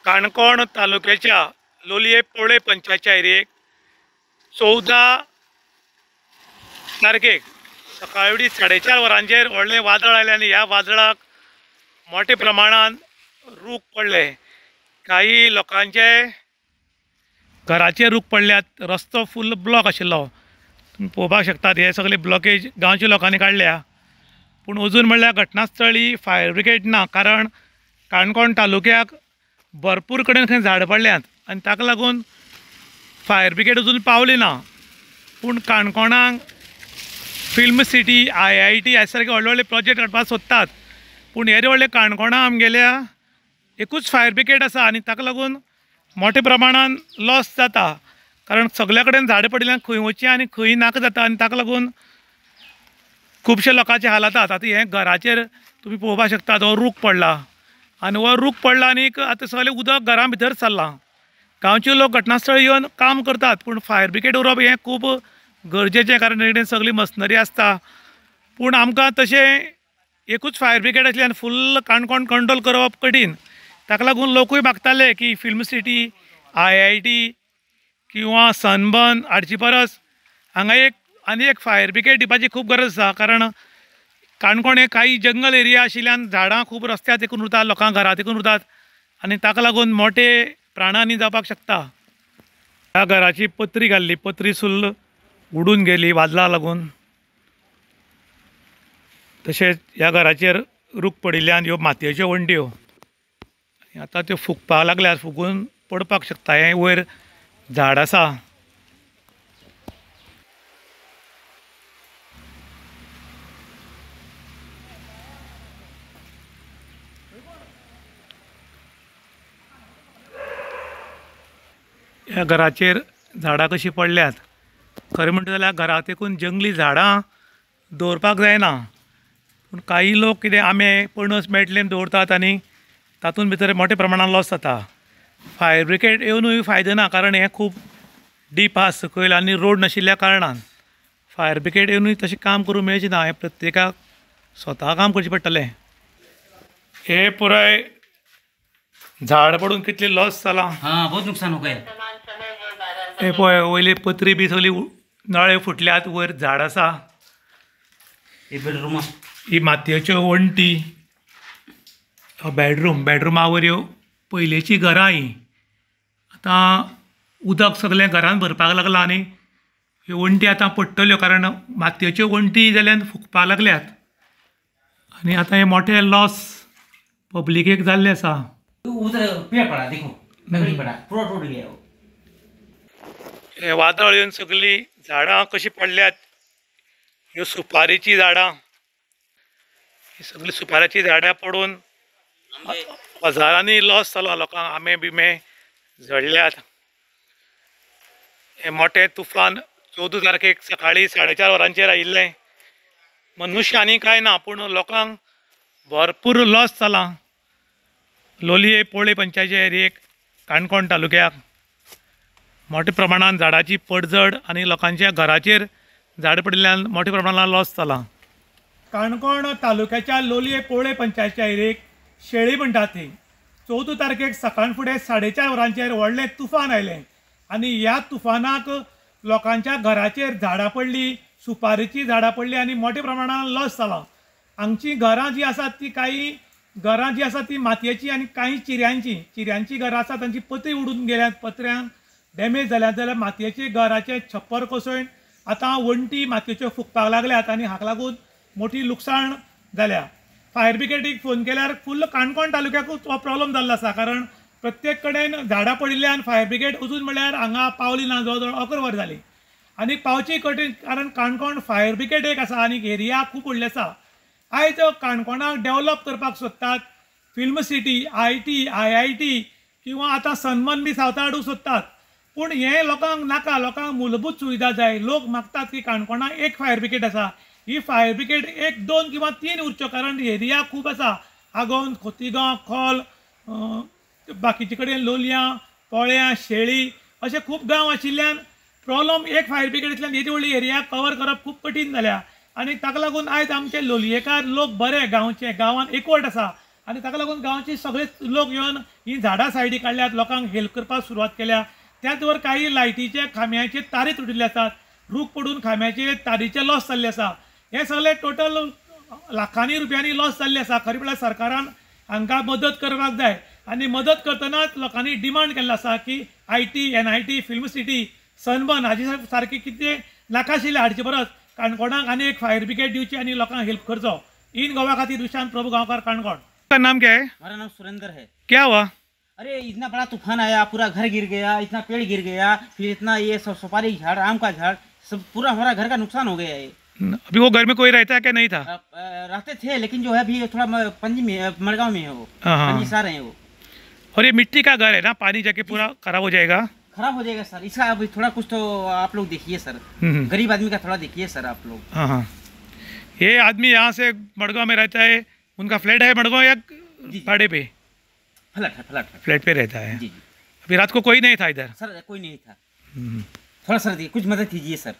काणकोण तालुक्याच्या लोलये पोळे पंचायतच्या एरियेक 14 तारखेक सकाळी 4:30 वरांचेर व्हडलें वादळ आयलें आनी ह्या वादळाक मोठ्या प्रमाणात रूख पडले। काही लोकांचे घराचे रूख पडल्यात। रस्तो फुल ब्लॉक आशिल्लो, तुम्ही पळोवपाक शकतात। हे सगळे ब्लॉकेज गांवच्या लोकांनी काढल्या, पूण अजून म्हणल्यार घटनास्थळी फायर ब्रिगेड ना। कारण काणकोण तालुक्याक भरपूर कडेन खंय झाड पडल्यात आनी ताका लागून फायर ब्रिगेड अजून पावली ना। पूण काणकोणाक फिल्म सिटी IIT ह्या सारके व्हडले व्हडले प्रोजेक्ट काडपाक सोदतात, पूण हे व्हडले काणकोणा आमगेल्या एकूच फायर ब्रिगेड आसा आनी ताका लागून मोठ्या प्रमाणान लॉस जाता। कारण सगळ्या कडेन झाडां पडिल्ल्यान खंय वचचें आनी खंय नाका जाता आनी ताका लागून खुबशे लोकांचे हाल जातात। आतां हे घराचेर तुमी पळोवपाक शकतात, हो रूख पडला आनी हो रूख पडला आनी आतां सगळें उदक घरा भितर सरलां। गांवचे लोक घटनास्थळी येवन काम करतात, पूण फायर ब्रिगेड उरप हें खूब गरजेचें। कारण तें सगळी मशिनरी आसता, पूण आमकां तशें एकूच फायर ब्रिगेड आसल्यान फुल्ल काणकोण कंट्रोल करप कठीण। ताका लागून लोकूय मागताले की फिल्म सिटी IIT किंवा सनबर्न हाडची परस हांगा आनी एक फायर ब्रिगेड दिवपाची खूब गरज आसा। कारण काणकोण हे काही जंगल एरिया आशिल्ल्यान झाडां खूब रस्त्यार तेकून उरतात, लोकांक घरा तेकून उरतात आनी ताका लागून मोठे प्राणहानी जावपाक शकता। ह्या घराची पत्री घाल्ली, पत्री सुल्ल उडून गेली वादळाक लागून। तशेंच ह्या घराचेर रूख पडिल्ल्यान ह्यो मातयेच्यो वणट्यो आतां त्यो फुगपाक लागल्यात, फुगून पडपाक शकता। हें वयर झाड आसा। ह्या घराचेर झाडां कशीं पडल्यात। खरें म्हणटा जाल्यार घराक तेकून जंगली झाडां दवरपाक जायना, पूण काही लोक कितें आंबे पणस मेळटले म्हूण दवरतात आनी तातूंत भितर मोठ्या प्रमाणान लॉस जाता। फायर ब्रिगेड येवनूय फायदो ना, कारण हें खूब डीप आसा सकयल आनी रोड नाशिल्ल्या कारणान फायर ब्रिगेड येवनूय तशें काम करूंक मेळचें ना। हें प्रत्येकाक स्वता काम करचें पडटलें। हे पुराय झाड पडून कितले लॉस जाला, बहुत नुकसान हो गया। हे पळय वयली पत्री बी सगळी नळे फुटल्यात, वयर झाड आसा। बेडरूम ही मातयेच्यो वणटी, बेडरुमा वयर ह्यो पयलींची घरां ही। आतां उदक सगळें घरान भरपाक लागलां आनी ह्यो वणटी आतां पडटल्यो, कारण मातयेच्यो वणटी जाल्यार फुगपाक लागल्यात आनी आतां हे मोठे लॉस पब्लिकेक जाल्ले आसा। हे वादळ येवन सगळीं झाडां कशीं पडल्यात। ह्यो सुपारेचीं झाडां, ही सगळीं सुपाऱ्याची झाडां पडून हजारांनी लॉस जालो लोकांक। आंबे बिंबे झडल्यात। हे मोठे तुफान 14 तारखेक सकाळी 4:30 वरांचेर आयिल्लें। मनुश्य आनी कांय ना, पूण लोकांक भरपूर लॉस जाला। लोलये पोळे पंचायतीच्या एरियेक काणकोण तालुक्याक मोठ्या प्रमाणात झाडाची पडझड आनी लोकांच्या घराचेर झाड पडिल्ल्यान मोठ्या प्रमाणात लॉस जाला। काणकोण तालुक्याच्या लोलये पोळे पंचायतीच्या एरियेक शेळी म्हणटात थंय 14 तारखेक सकाळ फुडें 4:30 वरांचेर व्हडलें तुफान आयलें आनी ह्या तुफानाक लोकांच्या घराचेर झाडां पडलीं, सुपारेचीं झाडां पडलीं आनी मोठ्या प्रमाणात लॉस जाला। हांगचीं घरां जीं आसात तीं काही घरां जीं आसात तीं मातयेचीं आनी काही चिऱ्यांची घरां आसात तांची पत्री उडून गेल्यात, पत्र्यांक डॅमेज जाल्यात। जाल्यार मातयेचे घराचें छप्पर कोसळून आतां वणटी मातयेच्यो फुगपाक लागल्यात आनी हाका लागून मोठी लुकसाण जाल्या। फायर ब्रिगेडीक फोन केल्यार फुल्ल काणकोण तालुक्याकूच हो प्रॉब्लम जाल्लो आसा, कारण प्रत्येक कडेन झाडां पडिल्ल्यान फायर ब्रिगेड अजून म्हणल्यार हांगा पावली ना। जवळ जवळ 11 वरां जालीं आनी पावची कठीण, कारण काणकोण फायर ब्रिगेड एक आसा आनी एरिया खूब व्हडली आसा। आयज काणकोणाक डेव्हलप करपाक सोदतात, फिल्म सिटी IIT किंवा आतां सनबर्न बी सावता हाडूंक सोदतात, पूण हे लोकांक नाका। लोकांक मूलभूत सुविधा जाय। लोक मागतात की काणकोणाक एक फायर ब्रिगेड आसा, ही फायर ब्रिगेड 1, 2 किंवा 3 उरच्यो, कारण एरिया खूब आसा। आगोंद, खोतीगांव, खोल, बाकीचे कडेन लोलयां, पोळ्यां, शेळी अशे खूब गांव आशिल्ल्यान प्रॉब्लम एक फायर ब्रिगेड आसल्यान येदी व्हडली एरिया कवर करप खूब कठीण जाल्या। आनी ताका लागून आयज आमचे लोलयेकार लोक बरे गांवचे गांवांत एकवट आसा आनी ताका लागून गांवचे सगळे लोक येवन ही झाडां सायडी काडल्यात, लोकांक हेल्प करपाक सुरवात केल्या. त्याच बरोबर काही लायटीचे खांब्याचे तारी तुटिल्ले आसात, रूख पडून खांब्याचे तारीचे लॉस जाल्ले आसा. हे सगळे टोटल लाखांनी रुपयांनी लॉस जाल्ले आसा. खरे म्हळ्यार सरकारान हांकां मदत करपाक जाय आनी मदत करतनाच लोकांनी डिमांड केल्लो आसा की IT, NIT, film city, sunburn हाचे सारके कितें नाकाशिल्ले हाडचे परस काणकोणाक आनी एक फायर ब्रिगेड दिवची आनी लोकांक हेल्प करचो. इन गोवा खातीर दुशांत प्रभु गांवकार, काणकोण. आपका नाम क्या है? हमारा नाम सुरेंद्र है। क्या हुआ? अरे इतना बड़ा तूफान आया, पूरा घर गिर गया, इतना पेड़ गिर गया, फिर इतना ये सब सुपारी झाड़, आम का झाड़, सब पूरा हमारा घर का नुकसान हो गया है। अभी वो घर में कोई रहता है क्या? नहीं था? रहते थे, लेकिन जो है अभी थोड़ा पंजी में, मड़गांव में है वो, हाँ। पंजी सार है वो। और ये मिट्टी का घर है ना, पानी जाके पूरा खराब हो जाएगा। खराब हो जाएगा सर, इसका अभी थोड़ा कुछ तो आप लोग देखिए सर, गरीब आदमी का थोड़ा देखिए सर आप लोग। हाँ हाँ, ये आदमी यहाँ से मड़गांव में रहता है, उनका फ्लैट है मड़गांव या भाड़े पे? फ्लैट है। फ्लैट पे रहता है। जी। अभी रात को कोई नहीं था इधर? सर कोई नहीं था। थोड़ा सर कुछ मदद कीजिए सर।